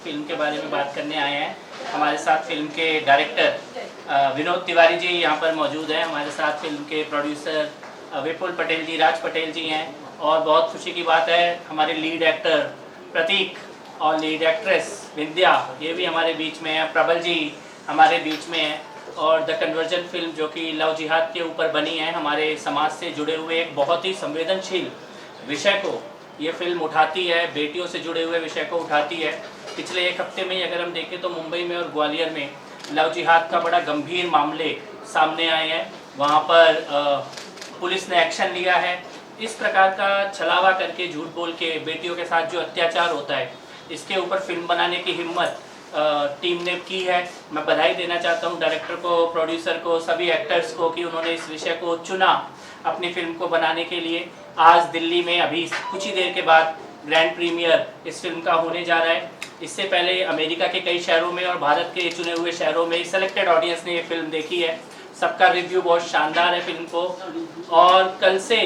Film के बारे में बात करने आए हैं। हमारे साथ फिल्म के डायरेक्टर विनोद तिवारी जी यहाँ पर मौजूद हैं। हमारे साथ फिल्म के प्रोड्यूसर विपुल पटेल जी, राज पटेल जी हैं। और बहुत खुशी की बात है, हमारे लीड एक्टर प्रतीक और लीड एक्ट्रेस विंध्या ये भी हमारे बीच में है। प्रबल जी हमारे बीच में हैं। और द कन्वर्जन फिल्म जो कि लव जिहाद के ऊपर बनी है, हमारे समाज से जुड़े हुए एक बहुत ही संवेदनशील विषय को ये फिल्म उठाती है, बेटियों से जुड़े हुए विषय को उठाती है। पिछले एक हफ्ते में ही अगर हम देखें तो मुंबई में और ग्वालियर में लव जिहाद का बड़ा गंभीर मामले सामने आए हैं। वहाँ पर पुलिस ने एक्शन लिया है। इस प्रकार का छलावा करके, झूठ बोल के बेटियों के साथ जो अत्याचार होता है, इसके ऊपर फिल्म बनाने की हिम्मत टीम ने की है। मैं बधाई देना चाहता हूँ डायरेक्टर को, प्रोड्यूसर को, सभी एक्टर्स को कि उन्होंने इस विषय को चुना अपनी फिल्म को बनाने के लिए। आज दिल्ली में अभी कुछ ही देर के बाद ग्रैंड प्रीमियर इस फिल्म का होने जा रहा है। इससे पहले अमेरिका के कई शहरों में और भारत के चुने हुए शहरों में सेलेक्टेड ऑडियंस ने ये फिल्म देखी है। सबका रिव्यू बहुत शानदार है फिल्म को। और कल से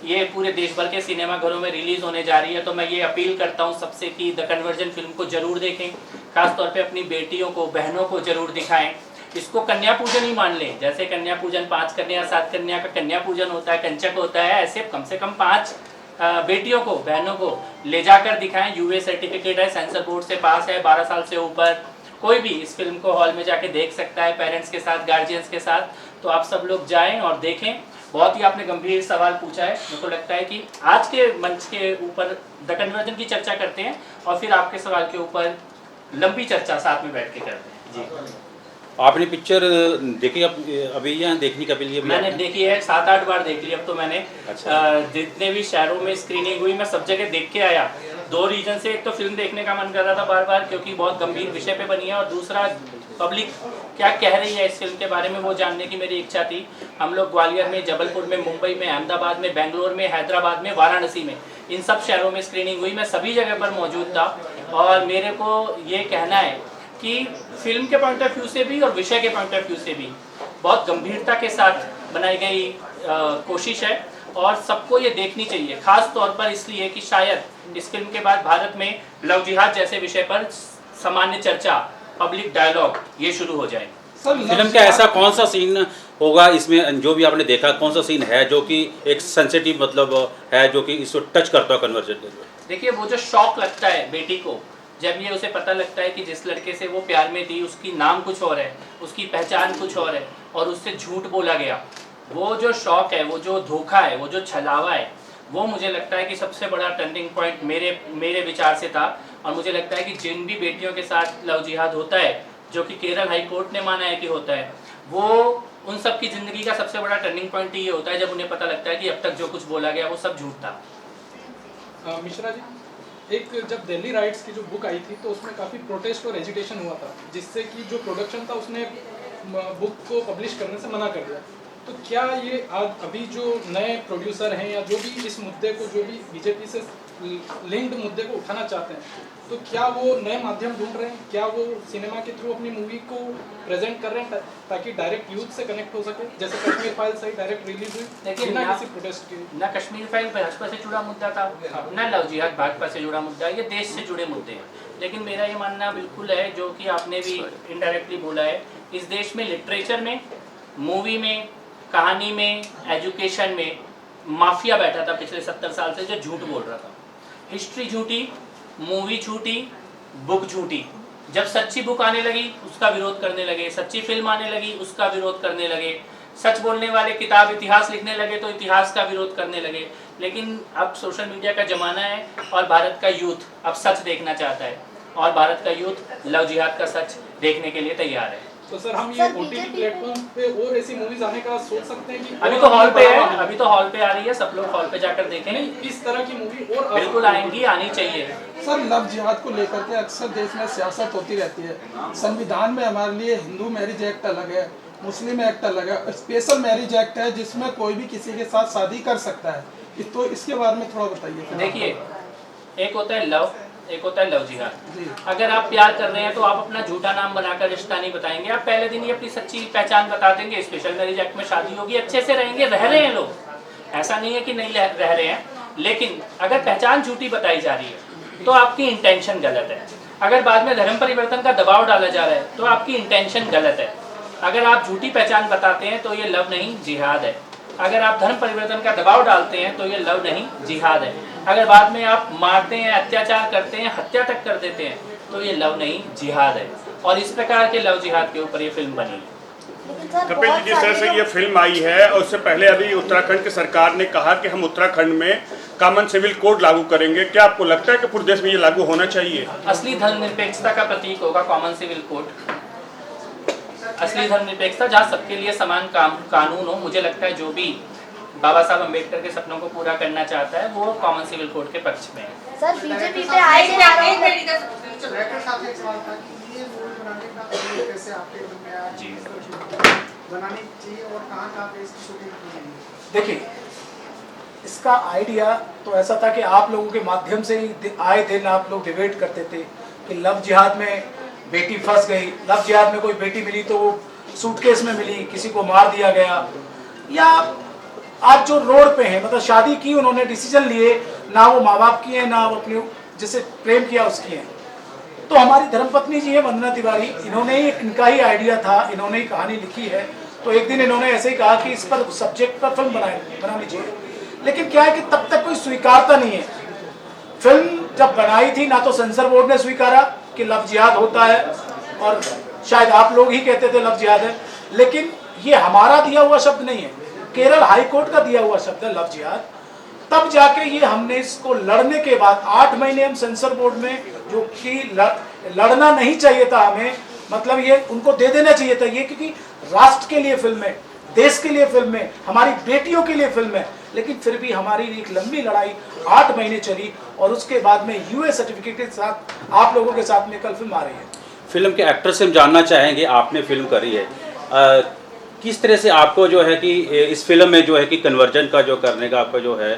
ये पूरे देश भर के सिनेमाघरों में रिलीज़ होने जा रही है। तो मैं ये अपील करता हूँ सबसे कि द कन्वर्जन फिल्म को ज़रूर देखें। खासतौर पे अपनी बेटियों को, बहनों को ज़रूर दिखाएं। इसको कन्या पूजन ही मान लें। जैसे कन्या पूजन 5 कन्या 7 कन्या का कन्या पूजन होता है, कंचक होता है, ऐसे कम से कम 5 बेटियों को, बहनों को ले जाकर दिखाएं। यूए सर्टिफिकेट है, सेंसर बोर्ड से पास है, 12 साल से ऊपर कोई भी इस फिल्म को हॉल में जाके देख सकता है, पेरेंट्स के साथ, गार्जियंस के साथ। तो आप सब लोग जाएं और देखें। बहुत ही आपने गंभीर सवाल पूछा है। मेरे को लगता है कि आज के मंच के ऊपर द कन्वर्जन की चर्चा करते हैं और फिर आपके सवाल के ऊपर लंबी चर्चा साथ में बैठ के करते हैं। जी, आपने पिक्चर देखी अभी या देखने का लिए? मैंने देखी है, 7-8 बार देख ली अब तो मैंने। अच्छा। जितने भी शहरों में स्क्रीनिंग हुई मैं सब जगह देख के आया। 2 रीजन से, एक तो फिल्म देखने का मन कर रहा था बार बार क्योंकि बहुत गंभीर विषय पे बनी है, और दूसरा पब्लिक क्या कह रही है इस फिल्म के बारे में वो जानने की मेरी इच्छा थी। हम लोग ग्वालियर में, जबलपुर में, मुंबई में, अहमदाबाद में, बेंगलोर में, हैदराबाद में, वाराणसी में, इन सब शहरों में स्क्रीनिंग हुई। मैं सभी जगह पर मौजूद था और मेरे को ये कहना है कि फिल्म के पॉइंट ऑफ व्यू से भी और विषय के पॉइंट ऑफ व्यू से भी बहुत गंभीरता के साथ बनाई गई कोशिश है और सबको ये देखनी चाहिए। खास तौर पर इसलिए कि शायद इस फिल्म के बाद भारत में लव जिहाद जैसे विषय पर सामान्य चर्चा, पब्लिक डायलॉग ये शुरू हो जाए। फिल्म का ऐसा कौन सा सीन होगा इसमें, जो भी आपने देखा, कौन सा सीन है जो कि एक सेंसिटिव मतलब है, जो कि इसको टच करता है कन्वर्जन? देखिए, वो जो शौक लगता है बेटी को जब ये उसे पता लगता है कि जिस लड़के से वो प्यार में थी उसकी नाम कुछ और है, उसकी पहचान कुछ और है और उससे झूठ बोला गया, वो जो शौक है, वो जो धोखा है, वो जो छलावा है, वो मुझे लगता है कि सबसे बड़ा टर्निंग पॉइंट मेरे विचार से था। और मुझे लगता है कि जिन भी बेटियों के साथ लव जिहाद होता है, जो कि केरल हाई कोर्ट ने माना है कि होता है, वो उन सब की ज़िंदगी का सबसे बड़ा टर्निंग पॉइंट ये होता है जब उन्हें पता लगता है कि अब तक जो कुछ बोला गया वो सब झूठ था। मिश्रा जी, एक जब दिल्ली राइट्स की जो बुक आई थी तो उसमें काफ़ी प्रोटेस्ट और एजिटेशन हुआ था, जिससे कि जो प्रोडक्शन था उसने बुक को पब्लिश करने से मना कर दिया। तो क्या ये आज अभी जो नए प्रोड्यूसर हैं या जो भी इस मुद्दे को, जो भी बीजेपी से लिंक्ड मुद्दे को उठाना चाहते हैं, तो क्या वो नए माध्यम ढूंढ रहे हैं? क्या वो सिनेमा के थ्रू अपनी मूवी को प्रेजेंट कर रहे हैं ताकि डायरेक्ट यूथ से कनेक्ट हो सके, जैसे कश्मीर फाइल से डायरेक्ट रिलीज हुई बिना किसी प्रोटेस्ट के? ना कश्मीर फाइल भाजपा से जुड़ा मुद्दा था, ना लव जिहाद भाजपा से जुड़ा मुद्दा, ये देश से जुड़े मुद्दे हैं। लेकिन मेरा ये मानना बिल्कुल है, जो कि आपने भी इनडायरेक्टली बोला है, इस देश में लिटरेचर में, मूवी में, कहानी में, एजुकेशन में माफिया बैठा था पिछले 70 साल से, जो झूठ बोल रहा था। हिस्ट्री झूठी, मूवी झूठी, बुक झूठी। जब सच्ची बुक आने लगी उसका विरोध करने लगे, सच्ची फिल्म आने लगी उसका विरोध करने लगे, सच बोलने वाले किताब इतिहास लिखने लगे तो इतिहास का विरोध करने लगे। लेकिन अब सोशल मीडिया का ज़माना है और भारत का यूथ अब सच देखना चाहता है और भारत का यूथ लव जिहाद का सच देखने के लिए तैयार है। तो सर, हम ये ओटीटी प्लेटफॉर्म पे और ऐसी मूवीज आने का सोच सकते हैं कि अभी तो हॉल पे है, अभी तो हॉल पे आ रही है, सब लोग हॉल पे जाकर देखें। इस तरह की मूवी और बिल्कुल आएंगी, आनी चाहिए। सर, लव जिहाद को लेकर के अक्सर देश में सियासत होती रहती है। संविधान में हमारे लिए हिंदू मैरिज एक्ट अलग है, मुस्लिम एक्ट अलग है, स्पेशल मैरिज एक्ट है जिसमें कोई भी किसी के साथ शादी कर सकता है। तो इसके बारे में थोड़ा बताइए। देखिए, एक होता है लव, एक होता है लव जिहाद। अगर आप प्यार कर रहे हैं तो आप अपना झूठा नाम बनाकर रिश्ता नहीं बताएंगे, आप पहले दिन ही अपनी सच्ची पहचान बता देंगे। स्पेशल मैरिज एक्ट में शादी होगी, अच्छे से रहेंगे, रह रहे हैं लोग, ऐसा नहीं है कि नहीं रह रहे हैं। लेकिन अगर पहचान झूठी बताई जा रही है तो आपकी इंटेंशन गलत है। अगर बाद में धर्म परिवर्तन का दबाव डाला जा रहा है तो आपकी इंटेंशन गलत है। अगर आप झूठी पहचान बताते हैं तो ये लव नहीं जिहाद है। अगर आप धर्म परिवर्तन का दबाव डालते हैं तो ये लव नहीं जिहाद है। अगर बाद में आप मारते हैं, अत्याचार करते हैं, हत्या तक कर देते हैं तो ये लव नहीं जिहाद है। और इस प्रकार के लव जिहाद के ऊपर ये फिल्म बनी है। कपिल जी, जिस तरह से ये फिल्म आई है और उससे पहले अभी उत्तराखंड की सरकार ने कहा कि हम उत्तराखंड में कॉमन सिविल कोड लागू करेंगे, क्या आपको लगता है कि पूरे देश में ये लागू होना चाहिए? असली धर्मनिरपेक्षता का प्रतीक होगा कॉमन सिविल कोड। असली धर्मनिरपेक्षता जहाँ सबके लिए समान कानून हो। मुझे लगता है जो भी बाबा साहब अम्बेडकर के सपनों को पूरा करना चाहता है वो कॉमन सिविल कोड के पक्ष में है। सर बीजेपी पे आए दिन आरोप देखिए, इसका आइडिया तो ऐसा था कि आप लोगों के माध्यम से ही आए दिन आप लोग डिबेट करते थे कि लव जिहाद में बेटी फंस गई, लव जिहाद में कोई बेटी मिली तो वो सूटकेस में मिली, किसी को मार दिया गया, या आज जो रोड पे हैं, मतलब शादी की उन्होंने डिसीजन लिए, ना वो माँ बाप की है ना वो अपने जिसे प्रेम किया उसकी है। तो हमारी धर्मपत्नी जी है वंदना तिवारी, इन्होंने ही, इनका ही आइडिया था, इन्होंने ही कहानी लिखी है। तो एक दिन इन्होंने ऐसे ही कहा कि इस पर सब्जेक्ट पर फिल्म बना लीजिए। लेकिन क्या है कि तब तक कोई स्वीकारता नहीं है। फिल्म जब बनाई थी ना तो सेंसर बोर्ड ने स्वीकारा कि लव जिहाद होता है, और शायद आप लोग ही कहते थे लव जिहाद है, लेकिन ये हमारा दिया हुआ शब्द नहीं है, केरल हाई कोर्ट का दिया हुआ शब्द है लव जिहाद। तब जाके ये हमने इसको लड़ने के बाद 8 महीने हम सेंसर बोर्ड में, जो कि लड़ना नहीं चाहिए था हमें, मतलब ये उनको दे देना चाहिए था ये, क्योंकि राष्ट्र के लिए फिल्म है, देश के लिए फिल्म है, हमारी बेटियों के लिए फिल्म है। लेकिन फिर भी हमारी एक लंबी लड़ाई 8 महीने चली और उसके बाद में यूए सर्टिफिकेट के साथ आप लोगों के साथ में कल फिल्म आ रही है। फिल्म के एक्टर से हम जानना चाहेंगे, आपने फिल्म करी है, किस तरह से आपको जो है कि इस फिल्म में जो है कि कन्वर्जन का जो करने का आपका जो है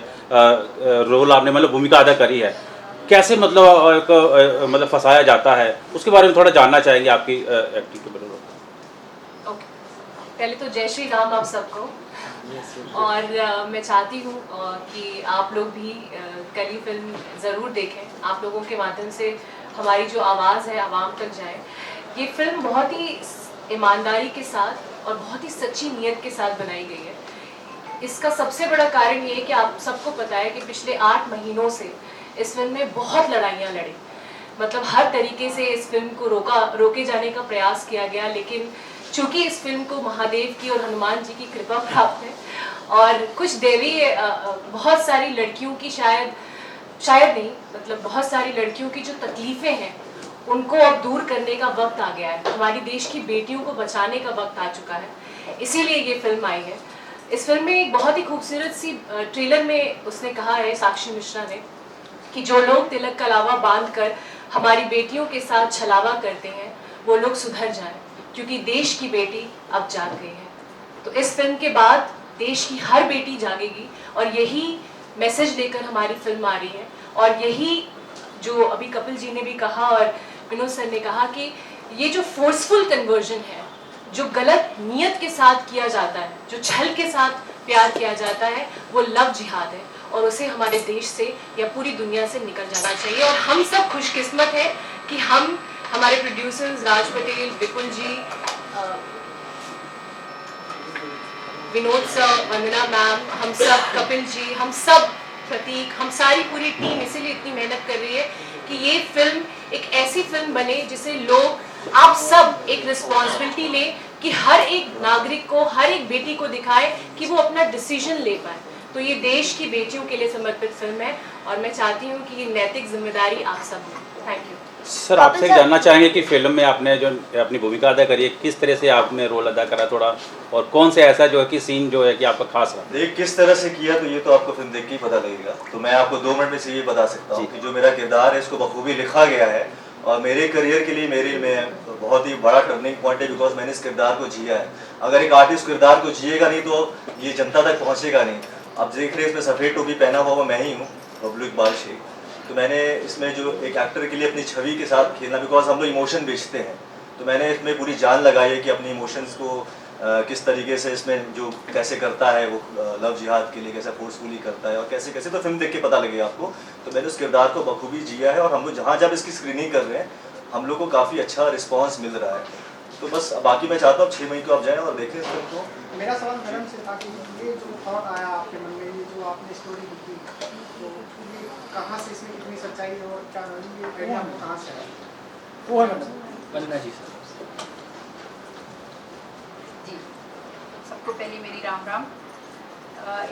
रोल आपने मतलब भूमिका अदा करी है, कैसे मतलब फंसाया जाता है, उसके बारे में थोड़ा जानना चाहेंगे आपकी एक्टिंग के बारे में। ओके, पहले तो जय श्री राम आप सबको। और मैं चाहती हूँ कि आप लोग भी कल ही फिल्म ज़रूर देखें। आप लोगों के माध्यम से हमारी जो आवाज़ है आवाम तक जाए। ये फिल्म बहुत ही ईमानदारी के साथ और बहुत ही सच्ची नीयत के साथ बनाई गई है। इसका सबसे बड़ा कारण ये है कि आप सबको पता है कि पिछले 8 महीनों से इस फिल्म में बहुत लड़ाइयाँ लड़ी, मतलब हर तरीके से इस फिल्म को रोके जाने का प्रयास किया गया। लेकिन चूंकि इस फिल्म को महादेव की और हनुमान जी की कृपा प्राप्त है और कुछ देवी बहुत सारी लड़कियों की शायद नहीं, मतलब बहुत सारी लड़कियों की जो तकलीफ़ें हैं उनको अब दूर करने का वक्त आ गया है। हमारी देश की बेटियों को बचाने का वक्त आ चुका है, इसीलिए ये फिल्म आई है। इस फिल्म में एक बहुत ही खूबसूरत सी ट्रेलर में उसने कहा है, साक्षी मिश्रा ने, कि जो लोग तिलक का लावा बांध कर हमारी बेटियों के साथ छलावा करते हैं वो लोग सुधर जाएं, क्योंकि देश की बेटी अब जाग गई है। तो इस फिल्म के बाद देश की हर बेटी जागेगी और यही मैसेज लेकर हमारी फिल्म आ रही है। और यही जो अभी कपिल जी ने भी कहा और विनोद सर ने कहा कि ये जो फोर्सफुल कन्वर्जन है, जो गलत नीयत के साथ किया जाता है, जो छल के साथ प्यार किया जाता है, वो लव जिहाद है और उसे हमारे देश से या पूरी दुनिया से निकल जाना चाहिए। और हम सब खुशकिस्मत हैं कि हम, हमारे प्रोड्यूसर्स राज पटेल, विपुल जी, विनोद सर, वंदना मैम, हम सब, कपिल जी, हम सब, प्रतीक, हम सारी पूरी टीम इसीलिए इतनी मेहनत कर रही है कि ये फिल्म एक ऐसी फिल्म बने जिसे लोग, आप सब एक रिस्पॉन्सिबिलिटी लें कि हर एक नागरिक को, हर एक बेटी को दिखाए कि वो अपना डिसीजन ले पाए। तो ये देश की बेटियों के लिए समर्पित फिल्म है और मैं चाहती हूँ कि ये नैतिक जिम्मेदारी आप सब लें। Thank you sir. आपसे जानना चाहेंगे कि फिल्म में आपने जो अपनी भूमिका अदा करी है, किस तरह से आपने रोल अदा करा थोड़ा, और कौन से ऐसा जो है कि सीन जो है कि आपका खास रहा? देख किस तरह से किया तो ये तो आपको फिल्म देख के ही पता लगेगा। तो मैं आपको 2 मिनट में से ये बता सकता हूँ कि जो मेरा किरदार है इसको बखूबी लिखा गया है और मेरे करियर के लिए मेरे में बहुत ही बड़ा टर्निंग पॉइंट है, बिकॉज मैंने इस किरदार को जिया है। अगर एक आर्टिस्ट किरदार को जिएगा नहीं तो ये जनता तक पहुँचेगा नहीं। अब देख रहे इसमें सफ़ेद टोपी पहना हुआ मैं ही हूँ, बबलू इकबाल शेख। तो मैंने इसमें जो एक एक्टर के लिए अपनी छवि के साथ खेलना, बिकॉज हम लोग इमोशन बेचते हैं, तो मैंने इसमें पूरी जान लगाई है कि अपनी इमोशंस को किस तरीके से इसमें जो कैसे करता है वो लव जिहाद के लिए कैसे फोर्सफुली करता है और कैसे कैसे, तो फिल्म देख के पता लगेगा आपको। तो मैंने उस किरदार को बखूबी जिया है और हम लोग जहाँ जब इसकी स्क्रीनिंग कर रहे हैं हम लोग को काफ़ी अच्छा रिस्पांस मिल रहा है। तो बस बाकी मैं चाहता हूँ 6 मई को आप जाएं और देखें इस फिल्म को। मेरा सवाल धर्म से था कि ये जो थॉट आया आपके मन में, ये जो आपने स्टोरी लिखी, तो ये कहाँ से, इसमें कितनी सच्चाई है और क्या ये आइडिया आपको कहाँ से आया? वो है मैडम। वंदना जी सर। जी, सबको पहले मेरी राम राम।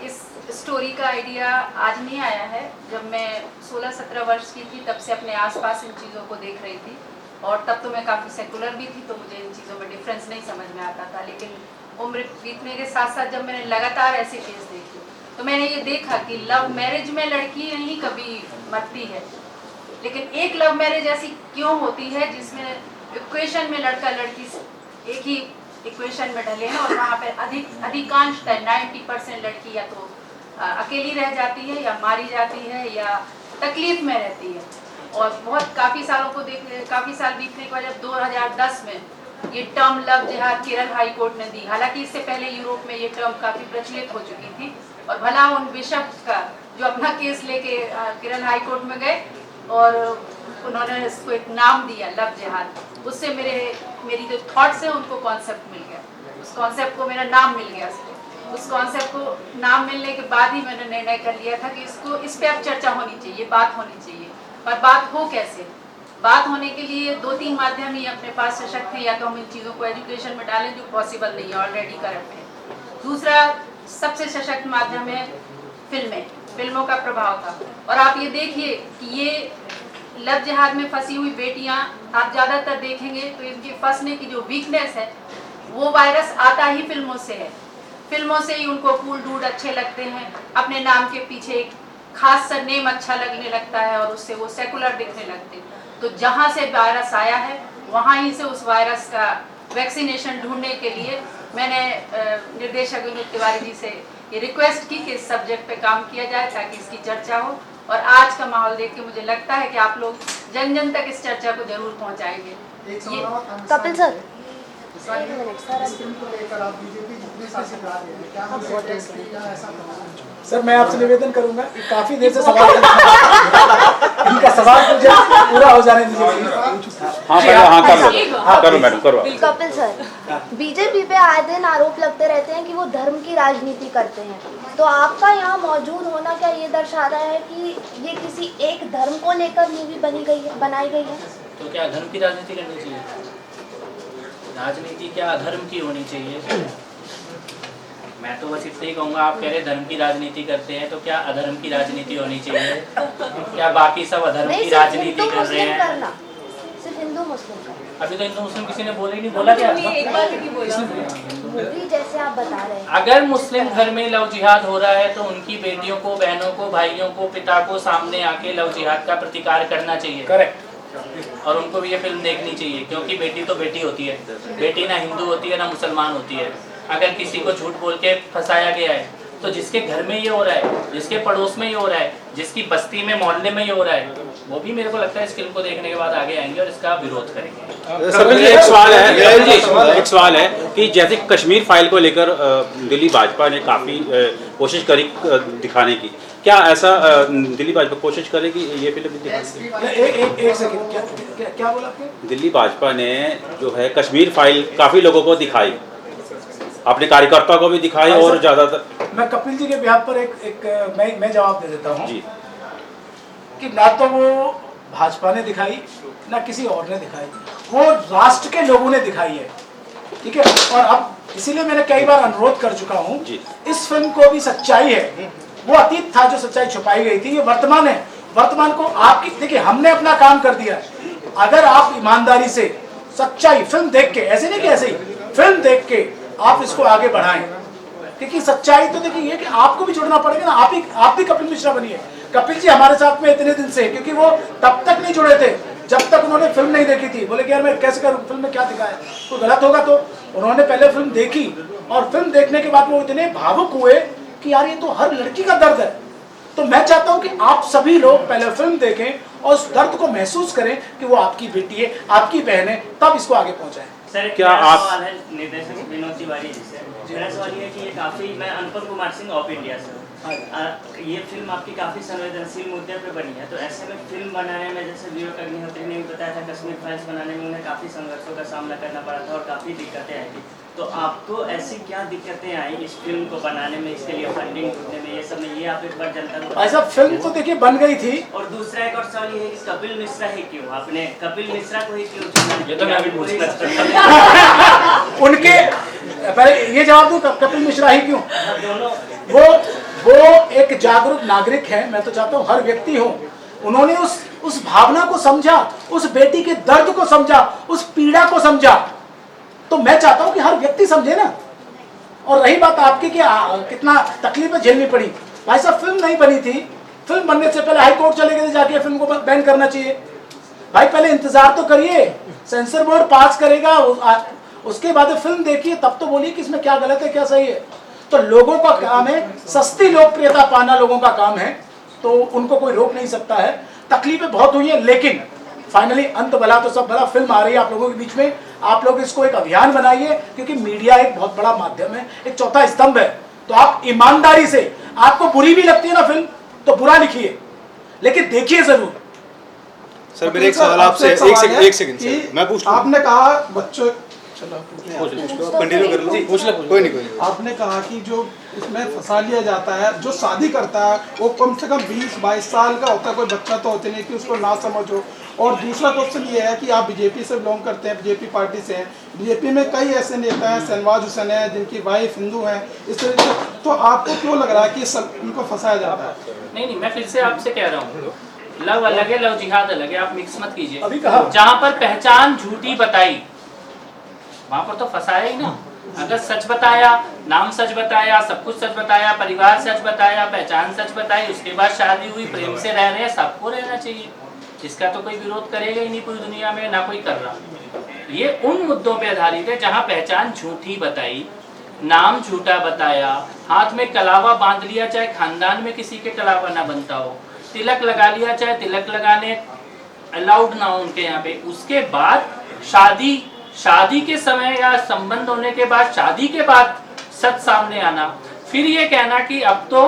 इस स्टोरी का आइडिया आज नहीं आया है। जब मैं 16-17 वर्ष की थी तब से अपने आसपास इन चीज़ों को देख रही थी, और तब तो मैं काफ़ी सेकुलर भी थी, तो मुझे इन चीज़ों में डिफरेंस नहीं समझ में आता था। लेकिन उम्र बीतने के साथ साथ जब मैंने लगातार ऐसे केस देखे तो मैंने ये देखा कि लव मैरिज में लड़की नहीं कभी मरती है, लेकिन एक लव मैरिज ऐसी क्यों होती है जिसमें इक्वेशन में लड़का लड़की एक ही इक्वेशन में डले हैं, और वहाँ पे अधिकांशतः 90% लड़की या तो अकेली रह जाती है, या मारी जाती है, या तकलीफ में रहती है। और बहुत काफ़ी साल बीतने के बाद जब 2010 में ये टर्म लव जिहाद केरल हाई कोर्ट ने दी, हालांकि इससे पहले यूरोप में ये टर्म काफ़ी प्रचलित हो चुकी थी, और भला उन बिशप का जो अपना केस लेके केरल हाई कोर्ट में गए और उन्होंने इसको एक नाम दिया लव जिहाद, उससे मेरी जो थॉट्स है उनको कॉन्सेप्ट मिल गया, उस कॉन्सेप्ट को मेरा नाम मिल गया। उस कॉन्सेप्ट को नाम मिलने के बाद ही मैंने निर्णय कर लिया था कि इस पे अब चर्चा होनी चाहिए, बात होनी चाहिए। पर बात हो कैसे? बात होने के लिए 2-3 माध्यम ही अपने पास सशक्त हैं, या तो हम इन चीज़ों को एजुकेशन में डालें जो पॉसिबल नहीं है, ऑलरेडी करप्ट है। दूसरा सबसे सशक्त माध्यम है फिल्मों का प्रभाव था। और आप ये देखिए कि ये लव जिहाद में फंसी हुई बेटियां आप ज़्यादातर देखेंगे तो इनकी फंसने की जो वीकनेस है वो वायरस आता ही फिल्मों से है। फिल्मों से ही उनको कूल डूड अच्छे लगते हैं, अपने नाम के पीछे एक खास सा नेम अच्छा लगने लगता है, और उससे वो सेकुलर दिखने लगते हैं। तो जहाँ से वायरस आया है वहाँ ही से उस वायरस का वैक्सीनेशन ढूंढने के लिए मैंने निर्देशक विनोद तिवारी जी से ये रिक्वेस्ट की कि इस सब्जेक्ट पे काम किया जाए ताकि इसकी चर्चा हो। और आज का माहौल देख के मुझे लगता है कि आप लोग जन जन तक इस चर्चा को जरूर पहुंचाएंगे। कपिल सर, इस फिल्म को लेकर आप बीजेपी जितने शासित राज्य हैं, क्या हम ऐसा करना? सर मैं आपसे निवेदन करूंगा कि काफी देर से सवाल इनका सवाल पूरा हो जाने दीजिए। करो मैडम, करो। कपिल सर, बीजेपी पे आए दिन आरोप लगते रहते हैं कि वो धर्म की राजनीति करते हैं, तो आपका यहाँ मौजूद होना क्या ये दर्शा रहा है कि ये किसी एक धर्म को लेकर मूवी बनाई गई है? तो क्या धर्म की राजनीति करनी चाहिए? राजनीति क्या धर्म की होनी चाहिए? मैं तो बस इतना ही कहूँगा, आप कह रहे धर्म की राजनीति करते हैं, तो क्या अधर्म की राजनीति होनी चाहिए? क्या बाकी सब अधर्म की राजनीति कर रहे हैं? सिर्फ हिंदू मुस्लिम का? अभी तो हिंदू मुस्लिम किसी ने बोला ही नहीं, बोला क्या? एक बार भी बोला। मूवी जैसे आप बता रहे हैं, अगर मुस्लिम घर में लव जिहाद हो रहा है तो उनकी बेटियों को, बहनों को, भाइयों को, पिता को सामने आके लव जिहाद का प्रतिकार करना चाहिए। करेक्ट। और उनको भी ये फिल्म देखनी चाहिए, क्योंकि बेटी तो बेटी होती है, बेटी ना हिंदू होती है ना मुसलमान होती है। अगर किसी को झूठ बोल के फंसाया गया है तो जिसके घर में ये हो रहा है, जिसके पड़ोस में ये हो रहा है, जिसकी बस्ती में, मोहल्ले में ये हो रहा है, वो भी मेरे को लगता है इस फिल्म को देखने के बाद आगे आएंगे और इसका विरोध करेंगे। सर जी एक सवाल है कि जैसे कश्मीर फाइल को लेकर दिल्ली भाजपा ने काफ़ी कोशिश करी दिखाने की, क्या ऐसा दिल्ली भाजपा कोशिश करेगी ये फिल्म दिखाने की? एक सेकंड, क्या बोला आपने? दिल्ली भाजपा ने जो है कश्मीर फाइल काफ़ी लोगों को दिखाई, अपने कार्यकर्ता को भी दिखाई, और ज़्यादातर मैं कपिल जी के बिहाफ पर मैं जवाब दे देता हूँ जी कि ना तो वो भाजपा ने दिखाई ना किसी और ने दिखाई, वो राष्ट्र के लोगों ने दिखाई है, ठीक है। और अब इसीलिए मैंने कई बार अनुरोध कर चुका हूँ, इस फिल्म को भी सच्चाई है, वो अतीत था जो सच्चाई छुपाई गई थी, ये वर्तमान है। वर्तमान को आपकी, देखिए हमने अपना काम कर दिया, अगर आप ईमानदारी से सच्चाई फिल्म देख के, ऐसे नहीं कि ऐसे ही फिल्म देख के आप इसको आगे बढ़ाएं, क्योंकि सच्चाई तो देखिए ये कि आपको भी जुड़ना पड़ेगा ना। आप भी कपिल मिश्रा बनिए। कपिल जी हमारे साथ में इतने दिन से, क्योंकि वो तब तक नहीं जुड़े थे जब तक उन्होंने फिल्म नहीं देखी थी। बोले कि यार मैं कैसे करूँ, फिल्म में क्या दिखाया, कोई गलत होगा। तो उन्होंने पहले फिल्म देखी और फिल्म देखने के बाद वो इतने भावुक हुए कि यार ये तो हर लड़की का दर्द है। तो मैं चाहता हूँ कि आप सभी लोग पहले फिल्म देखें और उस दर्द को महसूस करें कि वो आपकी बेटी है, आपकी बहन है, तब इसको आगे पहुँचाएं। सर क्या आप सवाल है निर्देशक विनोद तिवारी जी से मेरा सवाल ये है कि ये काफ़ी, मैं अनुपम कुमार सिंह ऑफ इंडिया से हूँ। ये फिल्म आपकी काफ़ी संवेदनशील मुद्दे पे बनी है, तो ऐसे में फिल्म बनाने में, जैसे विवेक अग्निहोत्री ने भी बताया था, कश्मीर फाइल्स बनाने में उन्हें काफ़ी संघर्षों का सामना करना पड़ा था और काफ़ी दिक्कतें आई थी। तो आपको ऐसी क्या दिक्कतें आई इस फिल्म को बनाने में, इसके लिए फंडिंग ढूंढने में, ये सब में, ये आप एक बार जनता को ऐसा फिल्म तो देखिए बन गई थी। और दूसरा एक और सवाल ये है कि कपिल मिश्रा ही क्यों, आपने कपिल मिश्रा को ही क्यों चुना? ये तो मैं भी पूछना चाहता हूं। उनके पहले ये जवाब दूं, कपिल मिश्रा ही क्यों? दोनों वो एक जागरूक नागरिक है, मैं तो चाहता हूँ हर व्यक्ति हो, उन्होंने उस भावना को समझा, उस बेटी के दर्द को समझा, उस पीड़ा को समझा, तो मैं चाहता हूँ कि हर व्यक्ति समझे ना। और रही बात आपकी कि कितना तकलीफें झेलनी पड़ी, भाई साहब फिल्म नहीं बनी थी, फिल्म बनने से पहले हाई कोर्ट चले गए थे, जाके फिल्म को बैन करना चाहिए। भाई पहले इंतजार तो करिए, सेंसर बोर्ड पास करेगा, उसके बाद फिल्म देखिए, तब तो बोलिए कि इसमें क्या गलत है क्या सही है। तो लोगों का काम है, सस्ती लोकप्रियता पाना लोगों का काम है, तो उनको कोई रोक नहीं सकता है। तकलीफें बहुत हुई है, लेकिन फाइनली अंत भला तो सब भला, फिल्म आ रही है आप लोगों के बीच में, आप लोग इसको एक अभियान बनाइए, क्योंकि मीडिया एक बहुत बड़ा माध्यम है, एक चौथा स्तंभ है। तो आप ईमानदारी से, आपको बुरी भी लगती है ना फिल्म, तो बुरा लिखिए, लेकिन देखिए जरूर। सर मेरे एक सवाल आपसे, एक सेकंड मैं पूछ लूं। आपने कहा बच्चों, कंटिन्यू कर लो, पूछ लो, कोई नहीं। आपने कहा कि जो इसमें फंसा लिया जाता है, जो शादी करता है वो कम से कम 20-22 साल का होता है, कोई बच्चा तो होते नहीं कि उसको ना समझो। और दूसरा क्वेश्चन ये है कि आप बीजेपी से बिलोंग करते हैं, बीजेपी पार्टी से हैं, बीजेपी में कई ऐसे नेता हैं, शहनवाज हुसैन है जिनकी वाइफ हिंदू हैं, इस तरीके से, तो आपको क्यों लग रहा है कि इनको फंसाया जाता है? नहीं, मैं फिर से आपसे कह रहा हूँ, लव अलग है, लव जिहाद अलग है, आप मिक्स मत कीजिए। अभी कहा जहाँ पर पहचान झूठी बताई, वहाँ पर तो फंसाया ही ना। अगर सच बताया, नाम सच बताया, सब कुछ सच बताया, परिवार सच बताया, पहचान सच बताई, उसके बाद शादी हुई, प्रेम से रह रहे हैं, सबको रहना चाहिए, इसका तो कोई विरोध करेगा ही नहीं पूरी दुनिया में, ना कोई कर रहा। ये उन मुद्दों पे आधारित है जहाँ पहचान झूठी बताई, नाम झूठा बताया, हाथ में कलावा बांध लिया, चाहे खानदान में किसी के कलावा ना बनता हो, तिलक लगा लिया, चाहे तिलक लगाने अलाउड ना हो उनके यहाँ पे, उसके बाद शादी के समय या संबंध होने के बाद, शादी के बाद सच सामने आना, फिर ये कहना कि अब तो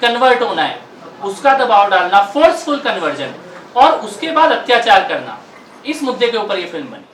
कन्वर्ट होना है, उसका दबाव डालना, फोर्सफुल कन्वर्जन, और उसके बाद अत्याचार करना, इस मुद्दे के ऊपर ये फिल्म बनी।